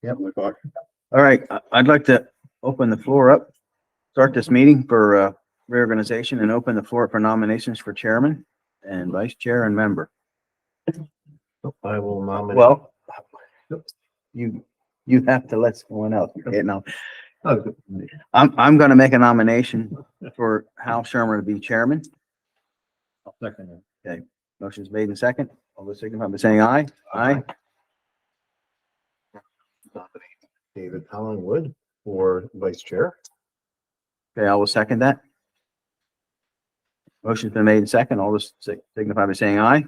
Yep. All right, I'd like to open the floor up, start this meeting for reorganization and open the floor for nominations for chairman and vice chair and member. I will nominate. Well, you have to let someone else. Okay, no, I'm going to make a nomination for Hal Shermer to be chairman. I'll second it. Okay, motion's made in second. All those signify by saying aye. Aye. David Collingwood for vice chair. Okay, I will second that. Motion's been made in second. All those signify by saying aye.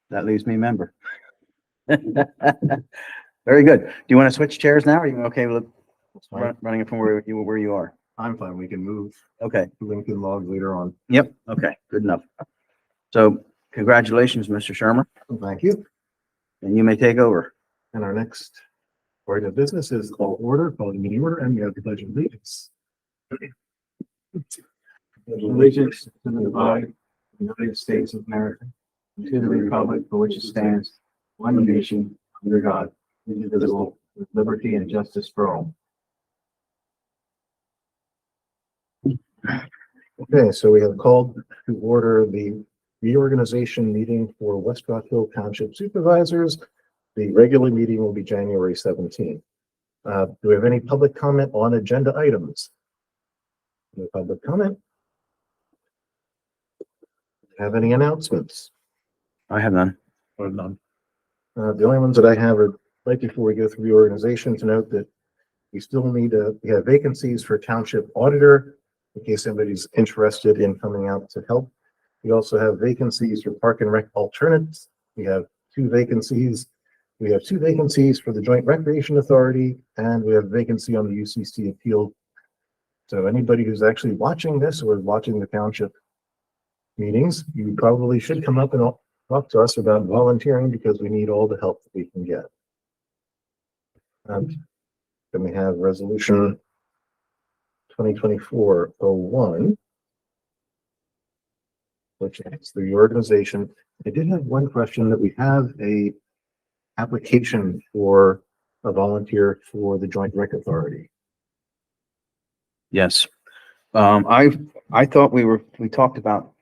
That leaves me member. Very good. Do you want to switch chairs now? Or are you okay with running it from where you are? I'm fine. We can move Okay. Lincoln log later on. Yep. Okay. Good enough. So congratulations, Mr. Shermer, Thank you. and you may take over. And our next order of business is call the meeting order, and we have the pledge of allegiance. Pledge of allegiance to the flag of the United States of America, to the republic for which it stands, one nation, under God, indivisible, with liberty and justice for all. Okay, so we have called to order the reorganization meeting for West Rock Hill Township Supervisors. The regular meeting will be January 17th. Do we have any public comment on agenda items? No public comment? Have any announcements? I have none. Or none. The only ones that I have are right before we go through reorganization to note that we still need we have vacancies for township auditor in case anybody's interested in coming out to help. We also have vacancies for park and rec alternates. We have two vacancies. We have two vacancies for the Joint Recreation Authority, and we have a vacancy on the UCC appeal. So anybody who's actually watching this or watching the township meetings, you probably should come up and talk to us about volunteering because we need all the help that we can get. Then we have resolution 2024-01, which is the reorganization. I did have one question that we have a application for a volunteer for the Joint Rec Authority. Yes. I thought we talked about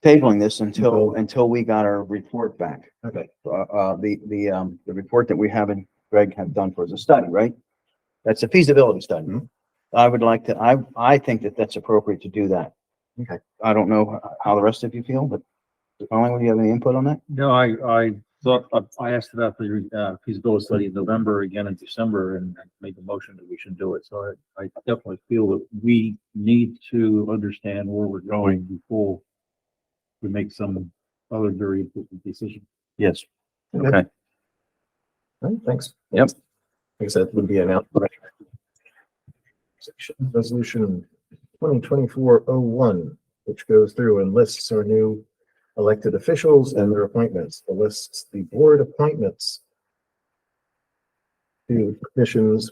tabling this until we got our report back. Okay. The report that we haven't, Greg have done for us, a study, right? That's a feasibility study. Mhm. I would like to, I think that that's appropriate to do that. Okay. I don't know how the rest of you feel, but Colin, do you have any input on that? No, I thought, I asked about the feasibility study in November, again in December, and made the motion that we should do it. So I definitely feel that we need to understand where we're going before we make some other very important decision. Yes. Okay. Okay. All right, thanks. Yep. I guess that would be announced. Resolution 2024-01, which goes through and lists our new elected officials and their appointments. It lists the board appointments to commissions.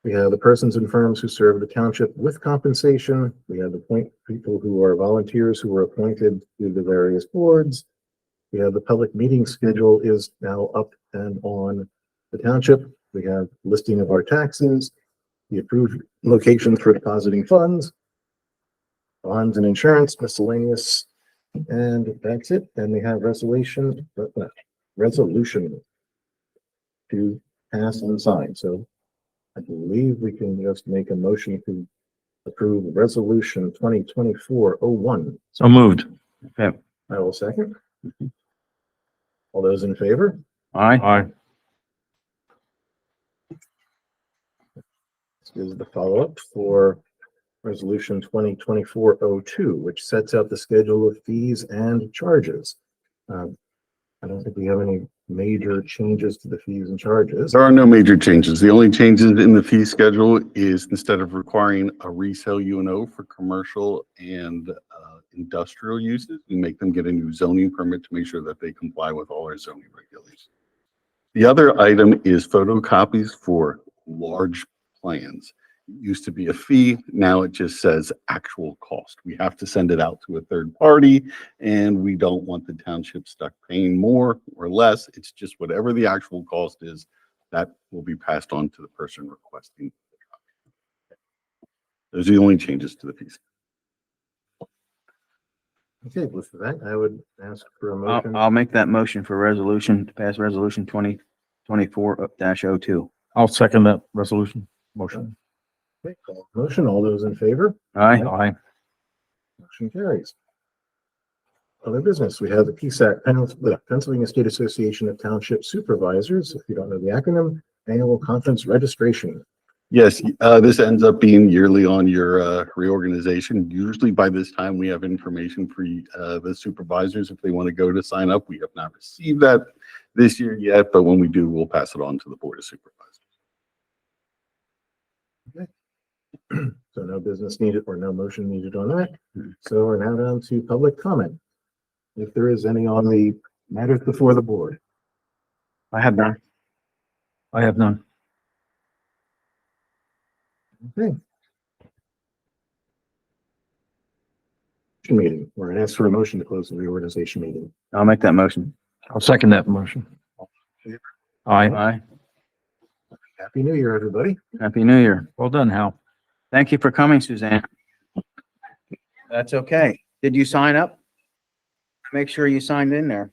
We have the persons and firms who serve the township with compensation. We have the people who are volunteers who are appointed to the various boards. We have the public meeting schedule is now up and on the township. We have listing of our taxes, the approved locations for depositing funds, bonds and insurance, miscellaneous, and that's it. Then we have resolution to pass and sign. So I believe we can just make a motion to approve resolution 2024-01. So moved. Okay. I will second. All those in favor? Aye. Aye. This is the follow-up for resolution 2024-02, which sets out the schedule of fees and charges. I don't think we have any major changes to the fees and charges. There are no major changes. The only changes in the fee schedule is instead of requiring a resale UNO for commercial and industrial uses, we make them get a new zoning permit to make sure that they comply with all our zoning regulations. The other item is photocopies for large plans. used to be a fee. Now it just says actual cost. We have to send it out to a third party, and we don't want the township stuck paying more or less. It's just whatever the actual cost is, that will be passed on to the person requesting. Those are the only changes to the fees. Okay, with that, I would ask for a I'll, motion. I'll make that motion for resolution, to pass resolution 2024-02. I'll second that resolution motion. Okay, call the motion. All those in favor? Aye. Aye. Motion carries. Other business, we have the PSAC, Pennsylvania State Association of Township Supervisors. If you don't know the acronym, Annual Conference Registration. Yes, this ends up being yearly on your reorganization. Usually by this time, we have information for the supervisors if they want to go to sign up. We have not received that this year yet, but when we do, we'll pass it on to the Board of Supervisors. So no business needed or no motion needed on that. So we're now down to public comment. If there is any on the matters before the board. I have none. I have none. Okay. Meeting, we're gonna ask for a motion to close the reorganization meeting. I'll make that motion. I'll second that motion. Aye. Aye. Happy New Year, everybody. Happy New Year. Well done, Hal. Thank you for coming, Suzanne. That's okay. Did you sign up? Make sure you signed in there.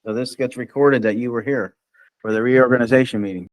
So this gets recorded that you were here for the reorganization meeting.